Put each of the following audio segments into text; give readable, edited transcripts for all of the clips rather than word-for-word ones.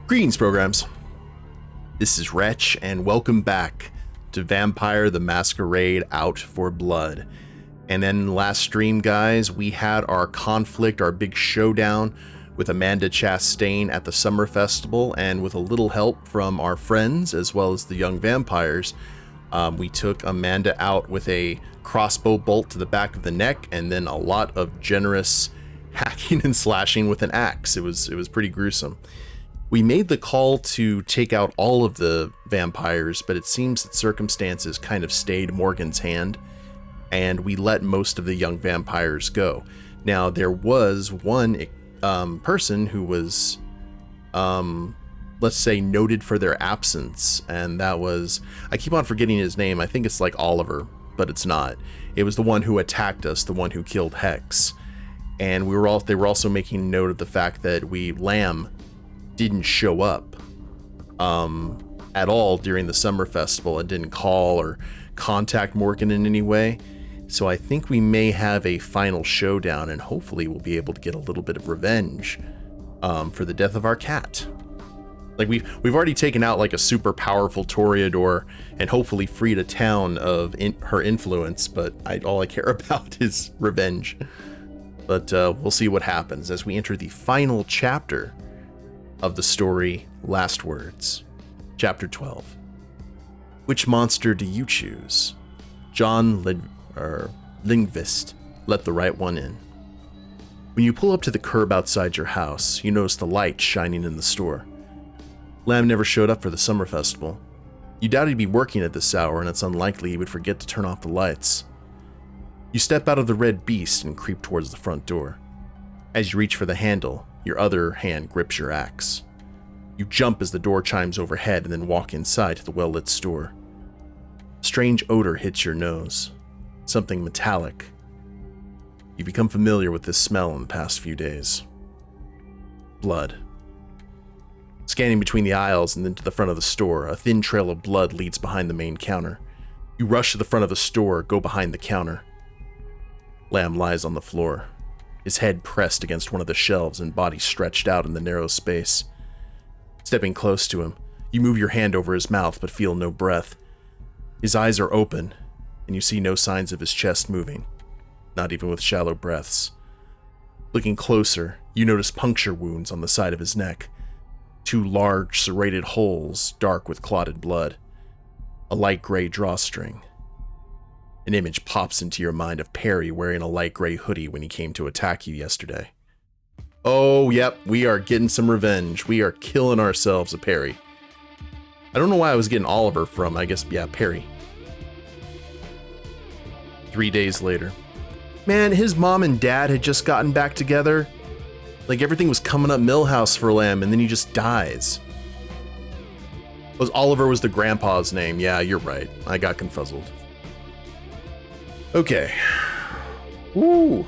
Greetings, programs. This is Wretch, and welcome back to Vampire the Masquerade Out for Blood. And then last stream, guys, we had our conflict, our big showdown with Amanda Chastain at the Summer Festival, and with a little help from our friends as well as the young vampires, we took Amanda out with a crossbow bolt to the back of the neck, and then a lot of generous hacking and slashing with an axe. It was pretty gruesome. We made the call to take out all of the vampires, but it seems that circumstances kind of stayed Morgan's hand, and we let most of the young vampires go. Now, there was one person who was, let's say, noted for their absence, and that was, I keep on forgetting his name, I think it's like Oliver, but it's not. It was the one who attacked us, the one who killed Hex. And they were also making note of the fact that Lamb didn't show up at all during the Summer Festival and didn't call or contact Morgan in any way. So I think we may have a final showdown, and hopefully we'll be able to get a little bit of revenge for the death of our cat. Like we've already taken out like a super powerful Toreador and hopefully freed a town of her influence, but all I care about is revenge. But we'll see what happens as we enter the final chapter of the story, Last Words, Chapter 12. Which monster do you choose? John Lindqvist, let the right one in. When you pull up to the curb outside your house, you notice the light shining in the store. Lamb never showed up for the Summer Festival. You doubt he'd be working at this hour, and it's unlikely he would forget to turn off the lights. You step out of the red beast and creep towards the front door. As you reach for the handle, your other hand grips your axe. You jump as the door chimes overhead and then walk inside to the well-lit store. A strange odor hits your nose. Something metallic. You become familiar with this smell in the past few days. Blood. Scanning between the aisles and then to the front of the store, a thin trail of blood leads behind the main counter. You rush to the front of the store, go behind the counter. Lamb lies on the floor, his head pressed against one of the shelves and body stretched out in the narrow space. Stepping close to him, you move your hand over his mouth but feel no breath. His eyes are open, and you see no signs of his chest moving, not even with shallow breaths. Looking closer, you notice puncture wounds on the side of his neck. 2 large, serrated holes, dark with clotted blood. A light gray drawstring. An image pops into your mind of Perry wearing a light gray hoodie when he came to attack you yesterday. Oh, yep, we are getting some revenge. We are killing ourselves a Perry. I don't know why I was getting Oliver from, I guess, yeah, Perry. 3 days later. Man, his mom and dad had just gotten back together. Like everything was coming up Millhouse for Lamb, and then he just dies. Oliver was the grandpa's name. Yeah, you're right. I got confuzzled. Okay. Ooh.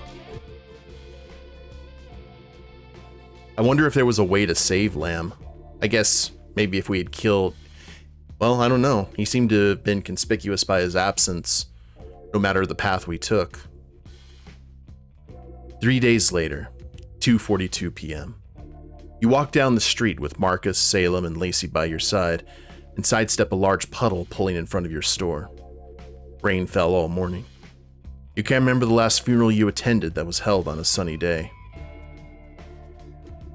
I wonder if there was a way to save Lamb. I guess maybe if we had killed... Well, I don't know. He seemed to have been conspicuous by his absence, no matter the path we took. 3 days later, 2:42 p.m. You walk down the street with Marcus, Salem, and Lacey by your side, and sidestep a large puddle pulling in front of your store. Rain fell all morning. You can't remember the last funeral you attended that was held on a sunny day.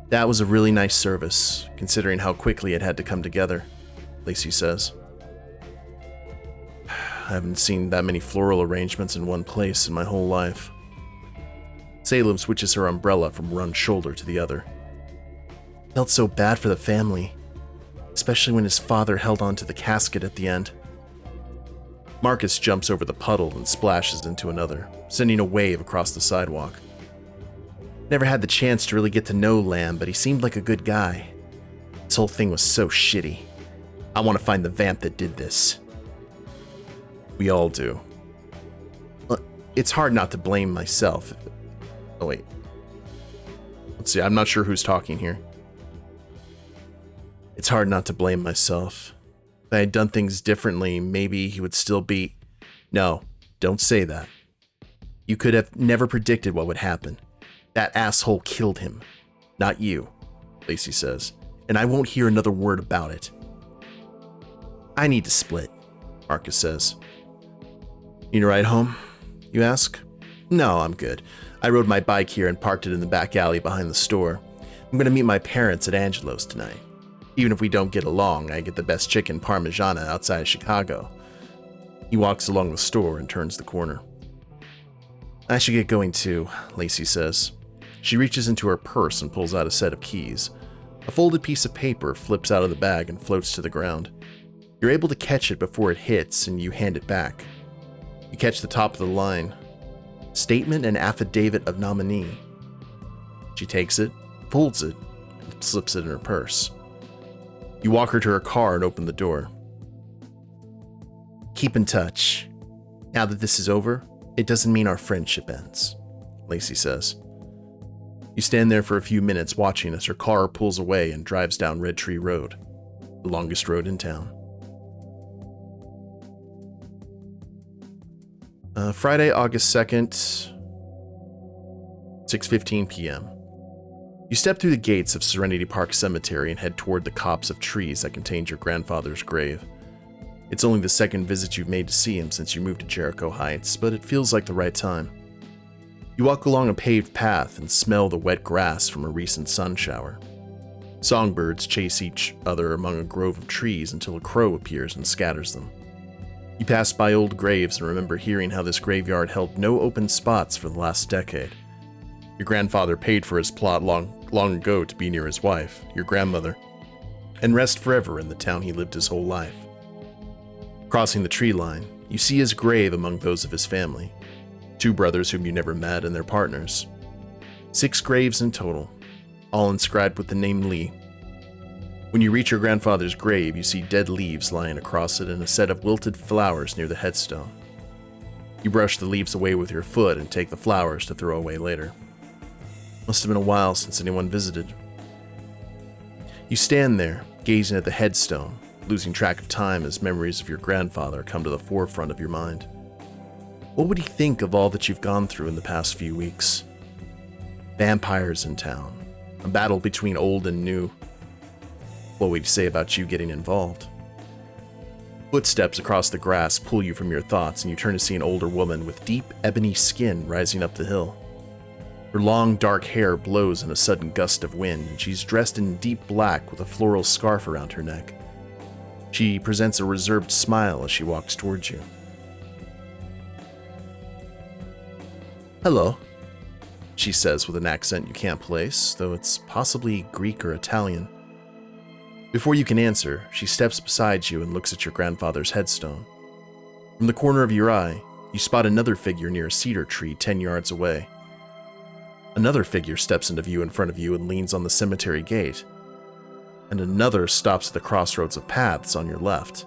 That was a really nice service, considering how quickly it had to come together, Lacey says. I haven't seen that many floral arrangements in one place in my whole life. Salem switches her umbrella from one shoulder to the other. Felt so bad for the family, especially when his father held on to the casket at the end. Marcus jumps over the puddle and splashes into another, sending a wave across the sidewalk. Never had the chance to really get to know Lamb, but he seemed like a good guy. This whole thing was so shitty. I want to find the vamp that did this. We all do. It's hard not to blame myself. Oh wait. Let's see, I'm not sure who's talking here. It's hard not to blame myself. If I had done things differently, maybe he would still be... No, don't say that. You could have never predicted what would happen. That asshole killed him. Not you, Lacey says, and I won't hear another word about it. I need to split, Marcus says. You need a ride home? You ask. No, I'm good. I rode my bike here and parked it in the back alley behind the store. I'm going to meet my parents at Angelo's tonight. Even if we don't get along, I get the best chicken parmigiana outside of Chicago. He walks along the store and turns the corner. I should get going too, Lacey says. She reaches into her purse and pulls out a set of keys. A folded piece of paper flips out of the bag and floats to the ground. You're able to catch it before it hits, and you hand it back. You catch the top of the line. Statement and affidavit of nominee. She takes it, folds it, and slips it in her purse. You walk her to her car and open the door. Keep in touch. Now that this is over, it doesn't mean our friendship ends, Lacey says. You stand there for a few minutes watching as her car pulls away and drives down Red Tree Road, the longest road in town. Friday, August 2nd, 6:15 p.m. You step through the gates of Serenity Park Cemetery and head toward the copse of trees that contained your grandfather's grave. It's only the second visit you've made to see him since you moved to Jericho Heights, but it feels like the right time. You walk along a paved path and smell the wet grass from a recent sun shower. Songbirds chase each other among a grove of trees until a crow appears and scatters them. You pass by old graves and remember hearing how this graveyard held no open spots for the last decade. Your grandfather paid for his plot long ago to be near his wife, your grandmother, and rest forever in the town he lived his whole life. Crossing the tree line, you see his grave among those of his family. 2 brothers whom you never met and their partners. 6 graves in total, all inscribed with the name Lee. When you reach your grandfather's grave, you see dead leaves lying across it and a set of wilted flowers near the headstone. You brush the leaves away with your foot and take the flowers to throw away later. Must have been a while since anyone visited. You stand there, gazing at the headstone, losing track of time as memories of your grandfather come to the forefront of your mind. What would he think of all that you've gone through in the past few weeks? Vampires in town, a battle between old and new. What would he say about you getting involved? Footsteps across the grass pull you from your thoughts, and you turn to see an older woman with deep ebony skin rising up the hill. Her long, dark hair blows in a sudden gust of wind, and she's dressed in deep black with a floral scarf around her neck. She presents a reserved smile as she walks towards you. Hello, she says with an accent you can't place, though it's possibly Greek or Italian. Before you can answer, she steps beside you and looks at your grandfather's headstone. From the corner of your eye, you spot another figure near a cedar tree 10 yards away. Another figure steps into view in front of you and leans on the cemetery gate. And another stops at the crossroads of paths on your left.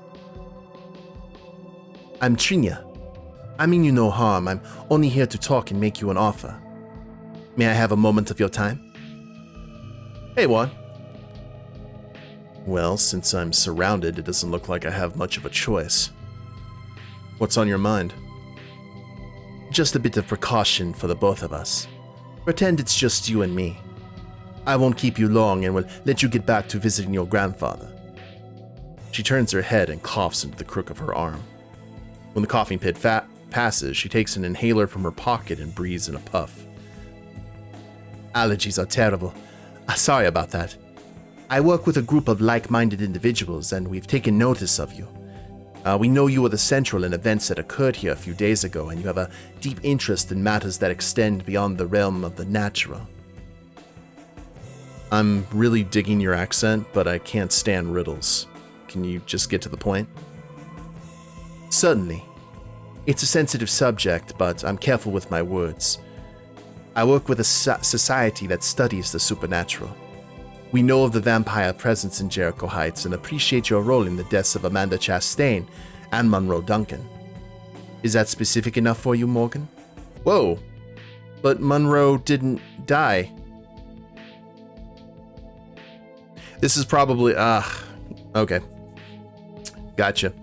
I'm Trinia. I mean you no harm. I'm only here to talk and make you an offer. May I have a moment of your time? Hey, Juan. Well, since I'm surrounded, it doesn't look like I have much of a choice. What's on your mind? Just a bit of precaution for the both of us. Pretend it's just you and me. I won't keep you long and will let you get back to visiting your grandfather. She turns her head and coughs into the crook of her arm. When the coughing fit passes, she takes an inhaler from her pocket and breathes in a puff. Allergies are terrible. Sorry about that. I work with a group of like-minded individuals, and we've taken notice of you. We know you were the central in events that occurred here a few days ago, and you have a deep interest in matters that extend beyond the realm of the natural. I'm really digging your accent, but I can't stand riddles. Can you just get to the point? Certainly. It's a sensitive subject, but I'm careful with my words. I work with a society that studies the supernatural. We know of the vampire presence in Jericho Heights and appreciate your role in the deaths of Amanda Chastain and Monroe Duncan. Is that specific enough for you, Morgan? Whoa, but Monroe didn't die. This is probably, okay. Gotcha.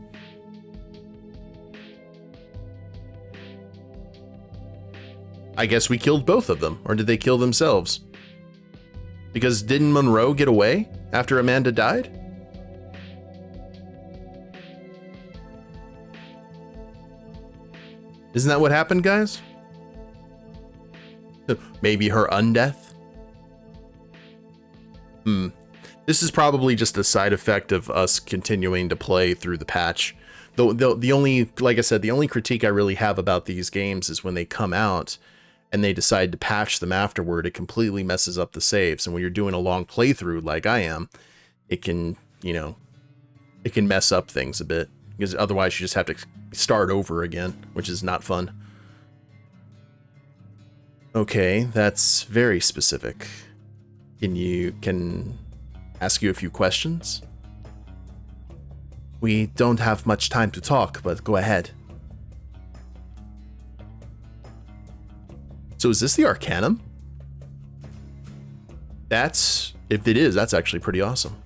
I guess we killed both of them, or did they kill themselves? Because didn't Monroe get away? after Amanda died? Isn't that what happened, guys? Maybe her undeath? This is probably just a side effect of us continuing to play through the patch. The only, like I said, the only critique I really have about these games is when they come out and they decide to patch them afterward, it completely messes up the saves. And when you're doing a long playthrough like I am, it can, you know, it can mess up things a bit. Because otherwise you just have to start over again, which is not fun. Okay, that's very specific. Can ask you a few questions? We don't have much time to talk, but go ahead. So is this the Arcanum? If it is, that's actually pretty awesome.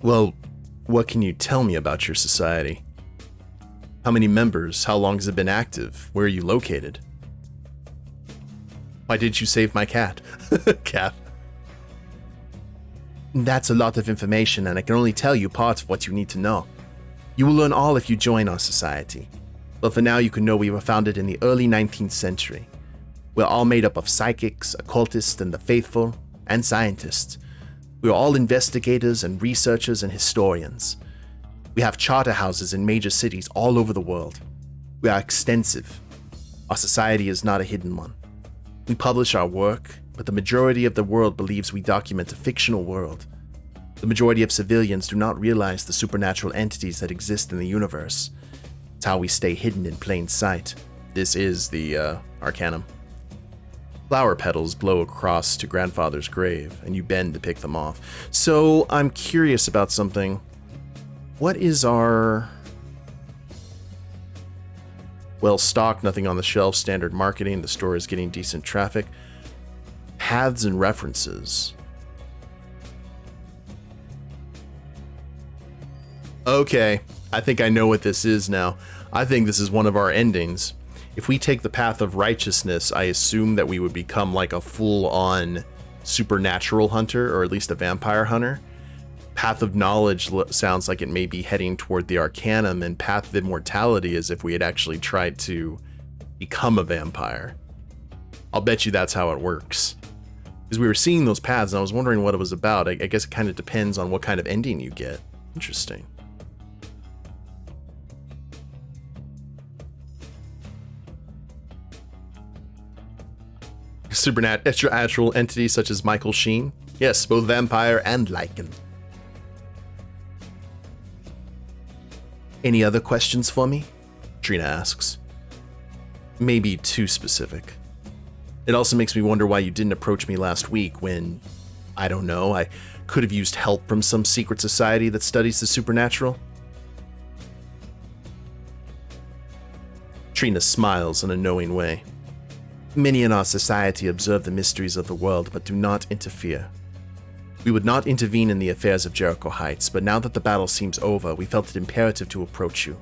Well, what can you tell me about your society? How many members? How long has it been active? Where are you located? Why didn't you save my cat? Cat. That's a lot of information, and I can only tell you part of what you need to know. You will learn all if you join our society. But for now, you can know we were founded in the early 19th century. We're all made up of psychics, occultists, and the faithful, and scientists. We are all investigators and researchers and historians. We have charter houses in major cities all over the world. We are extensive. Our society is not a hidden one. We publish our work, but the majority of the world believes we document a fictional world. The majority of civilians do not realize the supernatural entities that exist in the universe. It's how we stay hidden in plain sight. This is the Arcanum. Flower petals blow across to grandfather's grave, and you bend to pick them off. So, I'm curious about something. What is our... Well stocked, nothing on the shelf, standard marketing, the store is getting decent traffic. Paths and references. Okay, I think I know what this is now. I think this is one of our endings. If we take the path of righteousness, I assume that we would become like a full-on supernatural hunter, or at least a vampire hunter. Path of knowledge sounds like it may be heading toward the Arcanum, and path of immortality as if we had actually tried to become a vampire. I'll bet you that's how it works. Because we were seeing those paths, and I was wondering what it was about. I guess it kind of depends on what kind of ending you get. Interesting. Supernatural entities such as Michael Sheen. Yes, both vampire and lichen. Any other questions for me? Trina asks. Maybe too specific. It also makes me wonder why you didn't approach me last week when, I don't know, I could have used help from some secret society that studies the supernatural. Trina smiles in a knowing way. Many in our society observe the mysteries of the world, but do not interfere. We would not intervene in the affairs of Jericho Heights, but now that the battle seems over, we felt it imperative to approach you.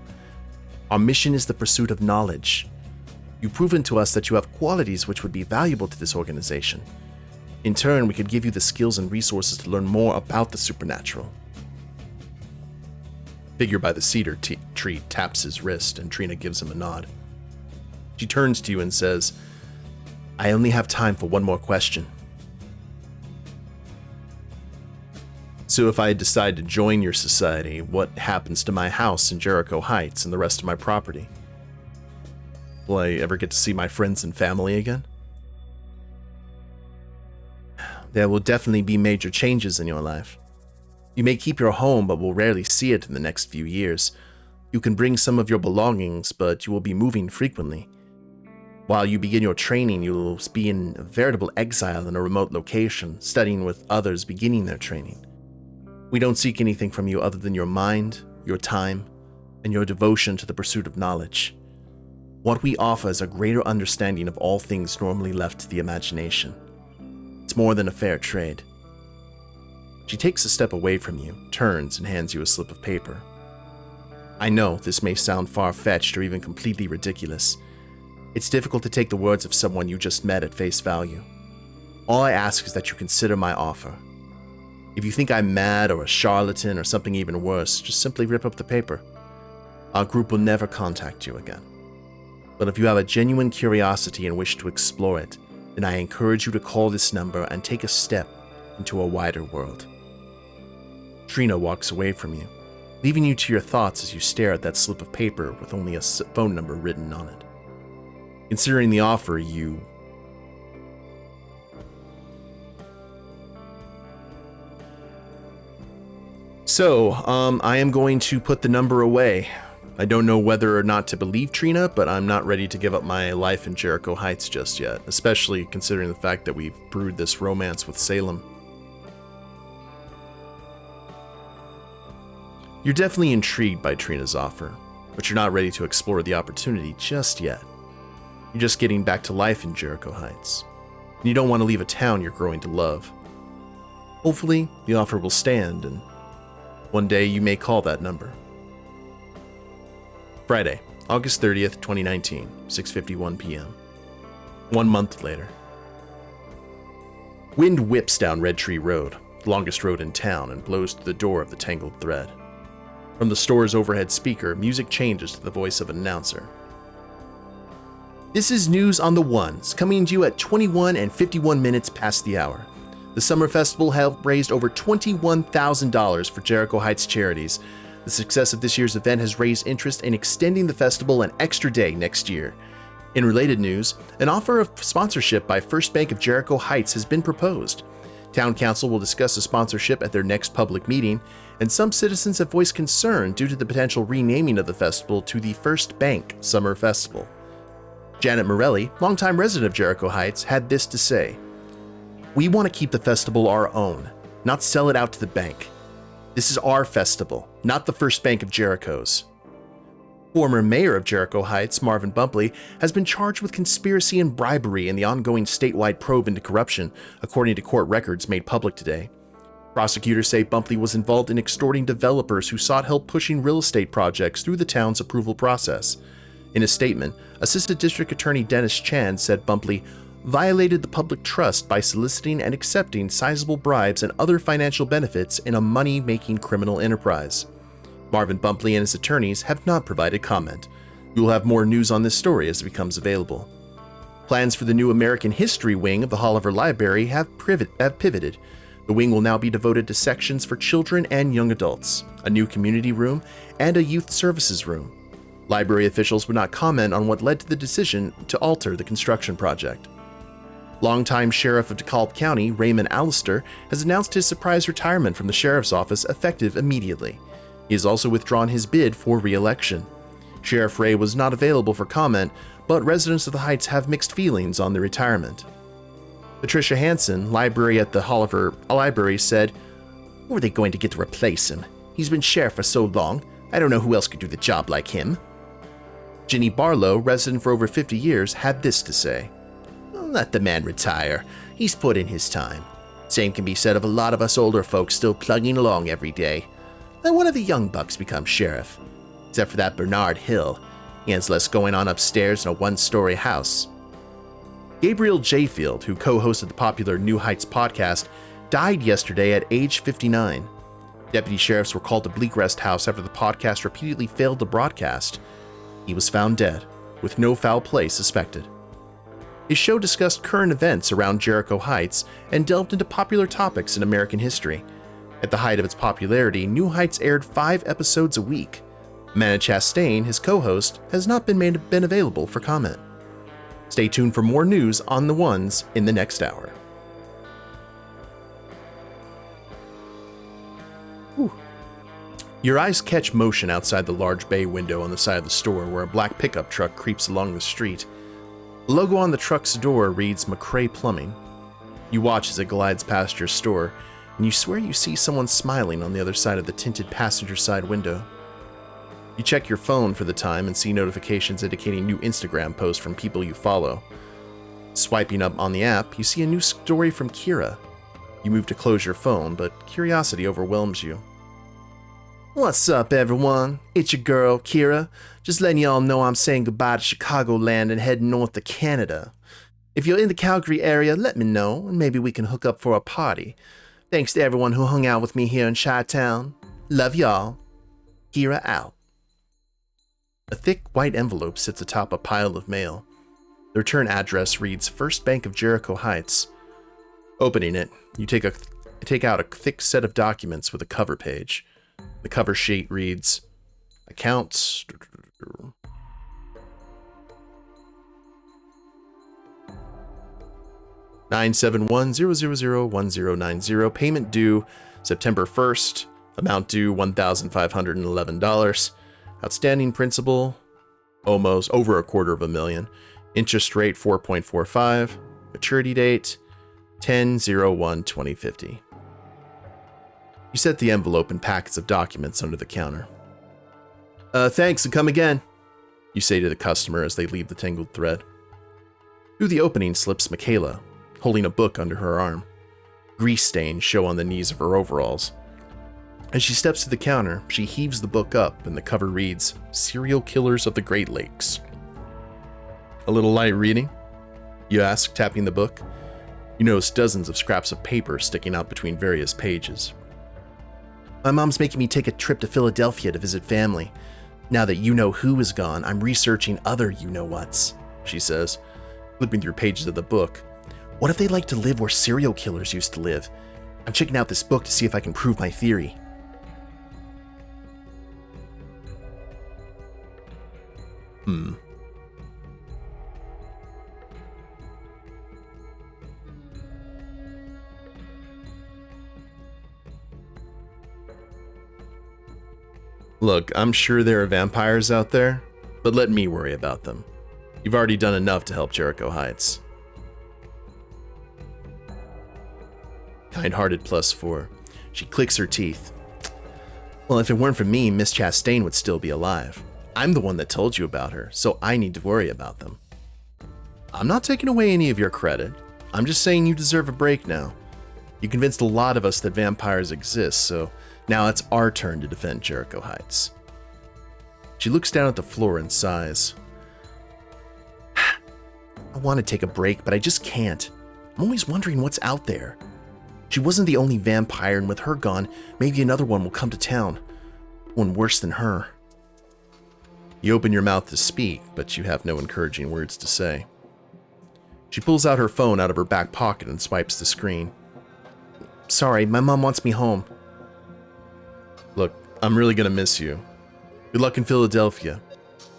Our mission is the pursuit of knowledge. You've proven to us that you have qualities which would be valuable to this organization. In turn, we could give you the skills and resources to learn more about the supernatural. Figure by the cedar tree taps his wrist, and Trina gives him a nod. She turns to you and says, I only have time for one more question. So if I decide to join your society, what happens to my house in Jericho Heights and the rest of my property? Will I ever get to see my friends and family again? There will definitely be major changes in your life. You may keep your home, but will rarely see it in the next few years. You can bring some of your belongings, but you will be moving frequently. While you begin your training, you will be in a veritable exile in a remote location, studying with others beginning their training. We don't seek anything from you other than your mind, your time, and your devotion to the pursuit of knowledge. What we offer is a greater understanding of all things normally left to the imagination. It's more than a fair trade. She takes a step away from you, turns, and hands you a slip of paper. I know this may sound far-fetched or even completely ridiculous. It's difficult to take the words of someone you just met at face value. All I ask is that you consider my offer. If you think I'm mad or a charlatan or something even worse, just simply rip up the paper. Our group will never contact you again. But if you have a genuine curiosity and wish to explore it, then I encourage you to call this number and take a step into a wider world. Trina walks away from you, leaving you to your thoughts as you stare at that slip of paper with only a phone number written on it. Considering the offer, you... So, I am going to put the number away. I don't know whether or not to believe Trina, but I'm not ready to give up my life in Jericho Heights just yet, especially considering the fact that we've brewed this romance with Salem. You're definitely intrigued by Trina's offer, but you're not ready to explore the opportunity just yet. You're just getting back to life in Jericho Heights, and you don't want to leave a town you're growing to love. Hopefully, the offer will stand, and one day you may call that number. Friday, August 30th, 2019, 6:51 p.m. 1 month later. Wind whips down Red Tree Road, the longest road in town, and blows through the door of the tangled thread. From the store's overhead speaker, music changes to the voice of an announcer. This is news on the ones, coming to you at 21 and 51 minutes past the hour. The Summer Festival helped raised over $21,000 for Jericho Heights charities. The success of this year's event has raised interest in extending the festival an extra day next year. In related news, an offer of sponsorship by First Bank of Jericho Heights has been proposed. Town Council will discuss a sponsorship at their next public meeting, and some citizens have voiced concern due to the potential renaming of the festival to the First Bank Summer Festival. Janet Morelli, longtime resident of Jericho Heights, had this to say: "We want to keep the festival our own, not sell it out to the bank. This is our festival, not the First Bank of Jericho's." Former mayor of Jericho Heights, Marvin Bumpley, has been charged with conspiracy and bribery in the ongoing statewide probe into corruption, according to court records made public today. Prosecutors say Bumpley was involved in extorting developers who sought help pushing real estate projects through the town's approval process. In a statement, Assistant District Attorney Dennis Chan said Bumpley violated the public trust by soliciting and accepting sizable bribes and other financial benefits in a money-making criminal enterprise. Marvin Bumpley and his attorneys have not provided comment. We will have more news on this story as it becomes available. Plans for the new American History wing of the Holliver Library have pivoted. The wing will now be devoted to sections for children and young adults, a new community room, and a youth services room. Library officials would not comment on what led to the decision to alter the construction project. Longtime Sheriff of DeKalb County, Raymond Allister, has announced his surprise retirement from the Sheriff's Office effective immediately. He has also withdrawn his bid for re-election. Sheriff Ray was not available for comment, but residents of the Heights have mixed feelings on the retirement. Patricia Hansen, library at the Holliver Library, said, "Who are they going to get to replace him? He's been sheriff for so long, I don't know who else could do the job like him." Ginny Barlow, resident for over 50 years, had this to say: "Let the man retire. He's put in his time. Same can be said of a lot of us older folks still plugging along every day. Let one of the young bucks become sheriff. Except for that Bernard Hill. He has less going on upstairs in a one-story house." Gabriel Jayfield, who co-hosted the popular New Heights podcast, died yesterday at age 59. Deputy sheriffs were called to Bleak Rest House after the podcast repeatedly failed to broadcast. He was found dead, with no foul play suspected. His show discussed current events around Jericho Heights and delved into popular topics in American history. At the height of its popularity, New Heights aired 5 episodes a week. Amanda Chastain, his co-host, has not been available for comment. Stay tuned for more news on the ones in the next hour. Whew. Your eyes catch motion outside the large bay window on the side of the store where a black pickup truck creeps along the street. The logo on the truck's door reads McCrae Plumbing. You watch as it glides past your store, and you swear you see someone smiling on the other side of the tinted passenger side window. You check your phone for the time and see notifications indicating new Instagram posts from people you follow. Swiping up on the app, you see a new story from Kira. You move to close your phone, but curiosity overwhelms you. What's up, everyone? It's your girl, Kira. Just letting y'all know I'm saying goodbye to Chicagoland and heading north to Canada. If you're in the Calgary area, let me know, and maybe we can hook up for a party. Thanks to everyone who hung out with me here in Chi-Town. Love y'all. Kira out. A thick white envelope sits atop a pile of mail. The return address reads First Bank of Jericho Heights. Opening it, you take out a thick set of documents with a cover page. The cover sheet reads, Accounts... 971-000-1090, payment due September 1st, amount due $1,511, outstanding principal, almost over $250,000, interest rate 4.45, maturity date 10/01/2050. You set the envelope and packets of documents under the counter. Thanks and come again, you say to the customer as they leave the tangled thread. Through the opening slips Michaela, holding a book under her arm. Grease stains show on the knees of her overalls. As she steps to the counter, she heaves the book up and the cover reads, Serial Killers of the Great Lakes. A little light reading? You ask, tapping the book. You notice dozens of scraps of paper sticking out between various pages. My mom's making me take a trip to Philadelphia to visit family. Now that you-know-who is gone, I'm researching other you-know-whats, she says, flipping through pages of the book. What if they like to live where serial killers used to live? I'm checking out this book to see if I can prove my theory. Look, I'm sure there are vampires out there, but let me worry about them. You've already done enough to help Jericho Heights. Kind-hearted +4. She clicks her teeth. Well, if it weren't for me, Miss Chastain would still be alive. I'm the one that told you about her, so I need to worry about them. I'm not taking away any of your credit. I'm just saying you deserve a break now. You convinced a lot of us that vampires exist, so now it's our turn to defend Jericho Heights. She looks down at the floor and sighs. I want to take a break, but I just can't. I'm always wondering what's out there. She wasn't the only vampire, and with her gone, maybe another one will come to town. One worse than her. You open your mouth to speak, but you have no encouraging words to say. She pulls out her phone out of her back pocket and swipes the screen. Sorry, my mom wants me home. Look, I'm really gonna miss you. Good luck in Philadelphia.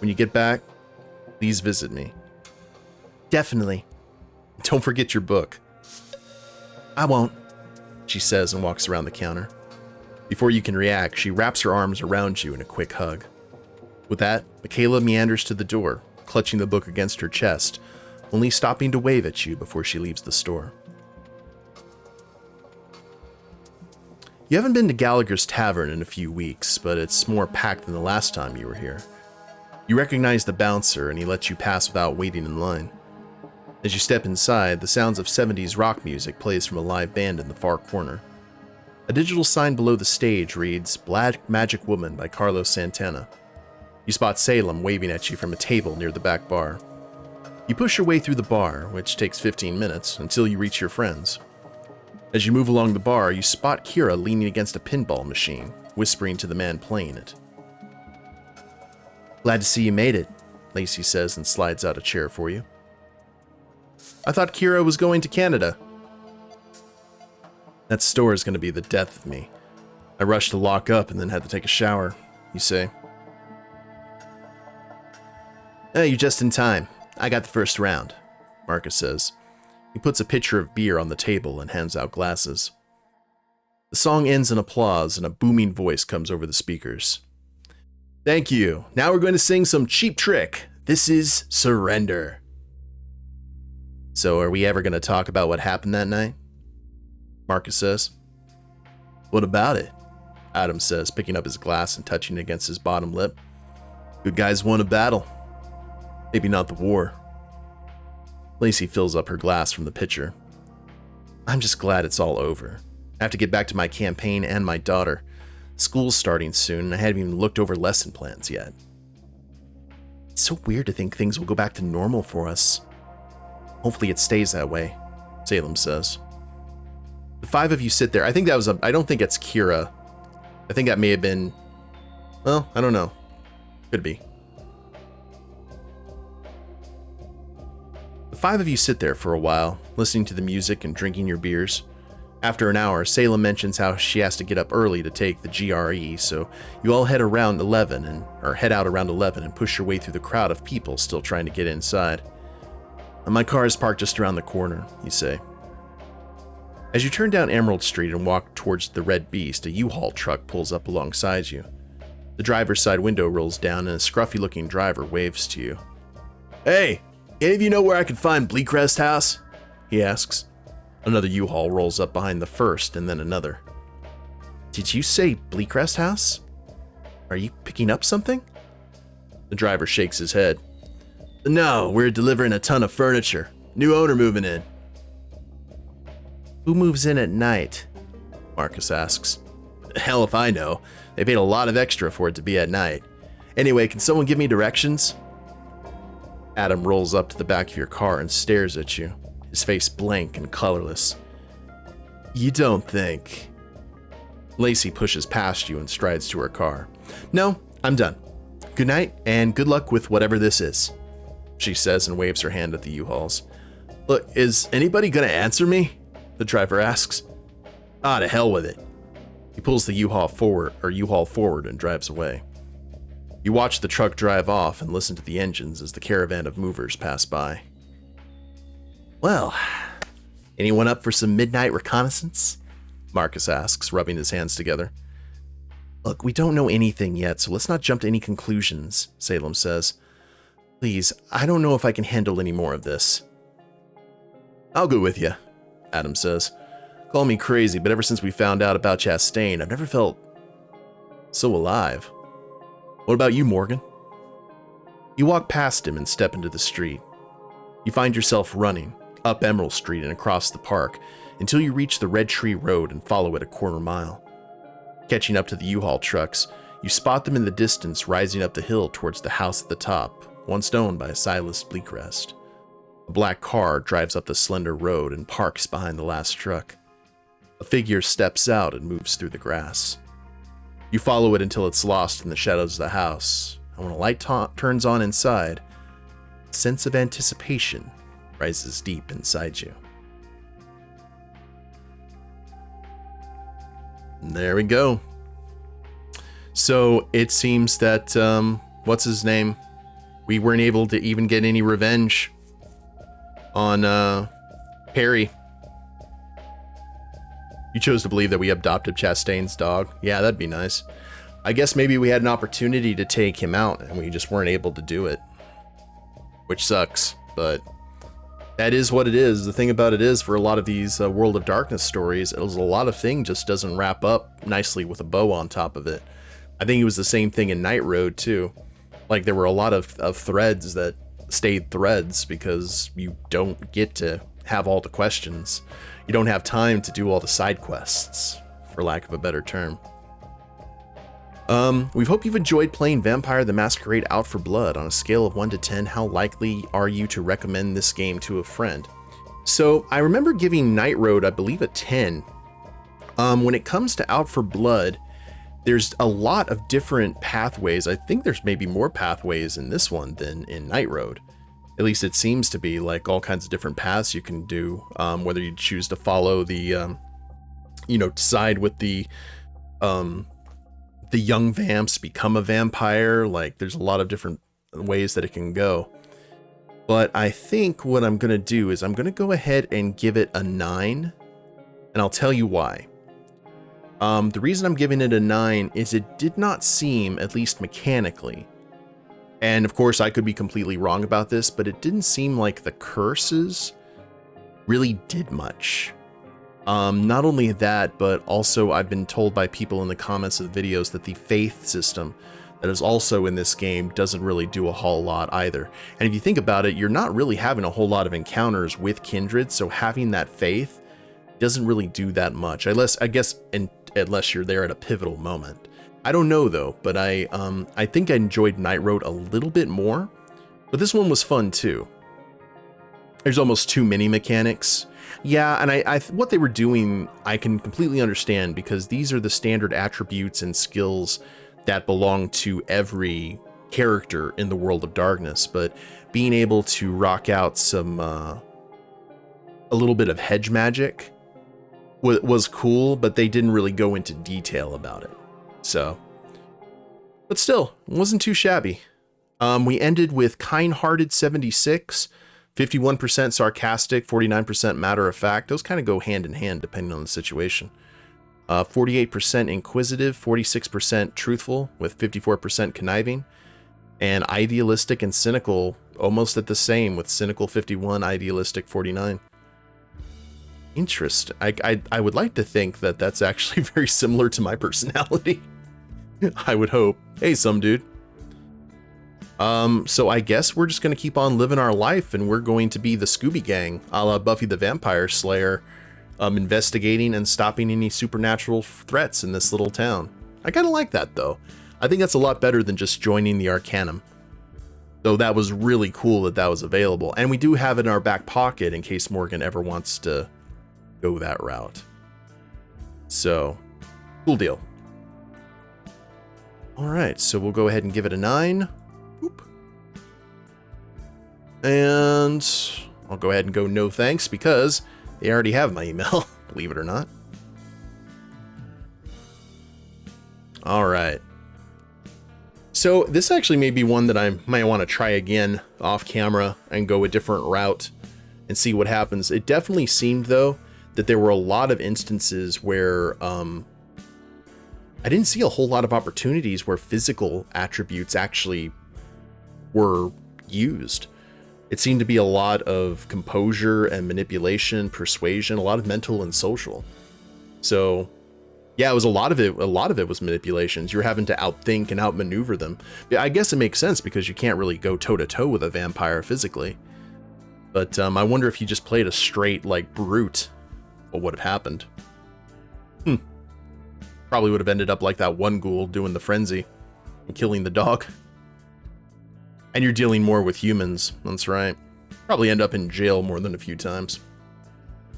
When you get back, please visit me. Definitely. Don't forget your book. I won't, she says and walks around the counter. Before you can react, she wraps her arms around you in a quick hug. With that, Michaela meanders to the door, clutching the book against her chest, only stopping to wave at you before she leaves the store. You haven't been to Gallagher's Tavern in a few weeks, but it's more packed than the last time you were here. You recognize the bouncer, and he lets you pass without waiting in line. As you step inside, the sounds of 70s rock music plays from a live band in the far corner. A digital sign below the stage reads, Black Magic Woman by Carlos Santana. You spot Salem waving at you from a table near the back bar. You push your way through the bar, which takes 15 minutes, until you reach your friends. As you move along the bar, you spot Kira leaning against a pinball machine, whispering to the man playing it. Glad to see you made it, Lacey says and slides out a chair for you. I thought Kira was going to Canada. That store is going to be the death of me. I rushed to lock up and then had to take a shower, you say. You're just in time. I got the first round, Marcus says. He puts a pitcher of beer on the table and hands out glasses. The song ends in applause and a booming voice comes over the speakers. Thank you. Now we're going to sing some Cheap Trick. This is Surrender. So are we ever going to talk about what happened that night? Marcus says. What about it? Adam says, picking up his glass and touching it against his bottom lip. Good guys won a battle. Maybe not the war. Lacey fills up her glass from the pitcher. I'm just glad it's all over. I have to get back to my campaign and my daughter. School's starting soon, and I haven't even looked over lesson plans yet. It's so weird to think things will go back to normal for us. Hopefully it stays that way, Salem says. The 5 of you sit there. I think that was I don't think it's Kira. I think that may have been, well, I don't know. Could be. The 5 of you sit there for a while, listening to the music and drinking your beers. After an hour, Salem mentions how she has to get up early to take the GRE, so you all head out around 11 and push your way through the crowd of people still trying to get inside. My car is parked just around the corner, you say. As you turn down Emerald Street and walk towards the Red Beast, a U-Haul truck pulls up alongside you. The driver's side window rolls down and a scruffy-looking driver waves to you. Hey, any of you know where I can find Bleakrest House? He asks. Another U-Haul rolls up behind the first and then another. Did you say Bleakrest House? Are you picking up something? The driver shakes his head. No, we're delivering a ton of furniture. New owner moving in. Who moves in at night? Marcus asks. Hell if I know. They paid a lot of extra for it to be at night. Anyway, can someone give me directions? Adam rolls up to the back of your car and stares at you, his face blank and colorless. You don't think... Lacey pushes past you and strides to her car. No, I'm done. Good night, and good luck with whatever this is, she says and waves her hand at the U-Hauls. Look, is anybody gonna answer me? The driver asks. Ah, to hell with it. He pulls the U-Haul forward and drives away. You watch the truck drive off and listen to the engines as the caravan of movers pass by. Well, anyone up for some midnight reconnaissance? Marcus asks, rubbing his hands together. Look, we don't know anything yet, so let's not jump to any conclusions, Salem says. Please, I don't know if I can handle any more of this. I'll go with you, Adam says. Call me crazy, but ever since we found out about Chastain, I've never felt so alive. What about you, Morgan? You walk past him and step into the street. You find yourself running up Emerald Street and across the park until you reach the Red Tree Road and follow it a quarter mile. Catching up to the U-Haul trucks, you spot them in the distance rising up the hill towards the house at the top, once owned by Silas Bleakrest. A black car drives up the slender road and parks behind the last truck. A figure steps out and moves through the grass. You follow it until it's lost in the shadows of the house, and when a light turns on inside, a sense of anticipation rises deep inside you. And there we go. So it seems that, what's his name? We weren't able to even get any revenge on Perry. You chose to believe that we adopted Chastain's dog. Yeah, that'd be nice. I guess maybe we had an opportunity to take him out and we just weren't able to do it. Which sucks, but that is what it is. The thing about it is, for a lot of these World of Darkness stories, a lot of things just doesn't wrap up nicely with a bow on top of it. I think it was the same thing in Night Road too. Like, there were a lot of threads that stayed threads because you don't get to have all the questions. You don't have time to do all the side quests, for lack of a better term. We hope you've enjoyed playing Vampire the Masquerade Out for Blood. On a scale of 1 to 10, how likely are you to recommend this game to a friend? So I remember giving Night Road, I believe, a 10. When it comes to Out for Blood, there's a lot of different pathways. I think there's maybe more pathways in this one than in Night Road. At least it seems to be, like, all kinds of different paths you can do, whether you choose to follow the, side with the young vamps, become a vampire. Like, there's a lot of different ways that it can go. But I think what I'm going to do is I'm going to go ahead and give it a 9, and I'll tell you why. The reason I'm giving it a 9 is it did not seem, at least mechanically, and of course I could be completely wrong about this, but it didn't seem like the curses really did much. Not only that, but also I've been told by people in the comments of the videos that the faith system that is also in this game doesn't really do a whole lot either. And if you think about it, you're not really having a whole lot of encounters with kindred, so having that faith doesn't really do that much, unless unless you're there at a pivotal moment. I don't know though, but I think I enjoyed Night Road a little bit more, but this one was fun too. There's almost too many mechanics. Yeah, and what they were doing, I can completely understand, because these are the standard attributes and skills that belong to every character in the World of Darkness, but being able to rock out some a little bit of hedge magic was cool, but they didn't really go into detail about it. So, but still, it wasn't too shabby. We ended with kind-hearted 76, 51% sarcastic, 49% matter of fact. Those kind of go hand in hand depending on the situation. 48% inquisitive, 46% truthful, with 54% conniving, and idealistic and cynical almost at the same, with cynical 51, idealistic 49. Interest. I would like to think that that's actually very similar to my personality. I would hope. Hey, some dude. So I guess we're just going to keep on living our life, and we're going to be the Scooby Gang, a la Buffy the Vampire Slayer, investigating and stopping any supernatural threats in this little town. I kind of like that, though. I think that's a lot better than just joining the Arcanum. So that was really cool that that was available. And we do have it in our back pocket in case Morgan ever wants to go that route. So, cool deal. All right, so we'll go ahead and give it a 9. Oop. And I'll go ahead and go no thanks, because they already have my email, believe it or not. All right. So this actually may be one that I might want to try again off camera and go a different route and see what happens. It definitely seemed, though, that there were a lot of instances where I didn't see a whole lot of opportunities where physical attributes actually were used. It seemed to be a lot of composure and manipulation, persuasion, a lot of mental and social. So yeah, it was a lot of it was manipulations. You're having to outthink and outmaneuver them. Yeah, I guess it makes sense because you can't really go toe to toe with a vampire physically. But I wonder if you just played a straight like brute, what would have happened? Probably would have ended up like that one ghoul doing the frenzy and killing the dog. And you're dealing more with humans, that's right. Probably end up in jail more than a few times.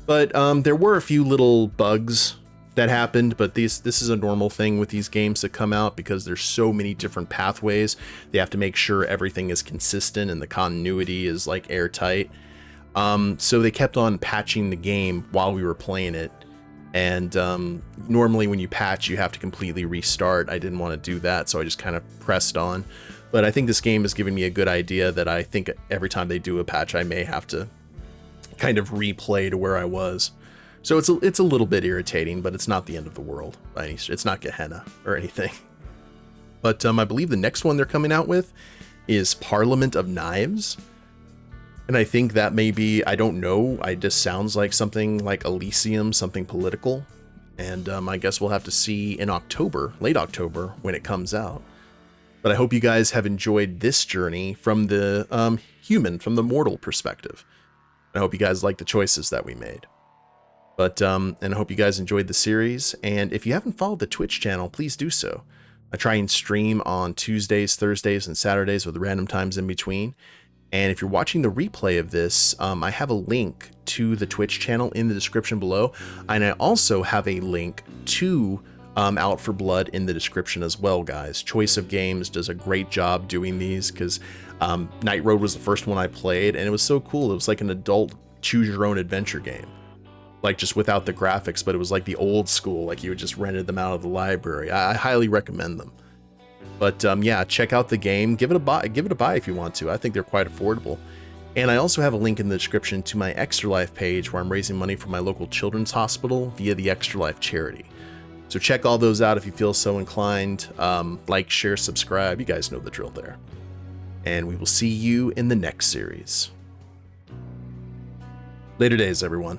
But there were a few little bugs that happened, but this is a normal thing with these games that come out because there's so many different pathways. They have to make sure everything is consistent and the continuity is like airtight. So they kept on patching the game while we were playing it. And normally when you patch, you have to completely restart. I didn't want to do that, so I just kind of pressed on. But I think this game has given me a good idea that I think every time they do a patch, I may have to kind of replay to where I was. So it's a little bit irritating, but it's not the end of the world. It's not Gehenna or anything. But I believe the next one they're coming out with is Parliament of Knives. And I think that may be, I don't know, it just sounds like something like Elysium, something political. And I guess we'll have to see in October, late October, when it comes out. But I hope you guys have enjoyed this journey from the from the mortal perspective. I hope you guys like the choices that we made. But, and I hope you guys enjoyed the series. And if you haven't followed the Twitch channel, please do so. I try and stream on Tuesdays, Thursdays, and Saturdays with random times in between. And if you're watching the replay of this, I have a link to the Twitch channel in the description below. And I also have a link to Out for Blood in the description as well, guys. Choice of Games does a great job doing these because Night Road was the first one I played, and it was so cool. It was like an adult choose your own adventure game, like just without the graphics, but it was like the old school, like you had just rented them out of the library. I highly recommend them. But yeah, check out the game. Give it a buy if you want to. I think they're quite affordable. And I also have a link in the description to my Extra Life page where I'm raising money for my local children's hospital via the Extra Life charity. So check all those out if you feel so inclined. Like, share, subscribe. You guys know the drill there. And we will see you in the next series. Later days, everyone.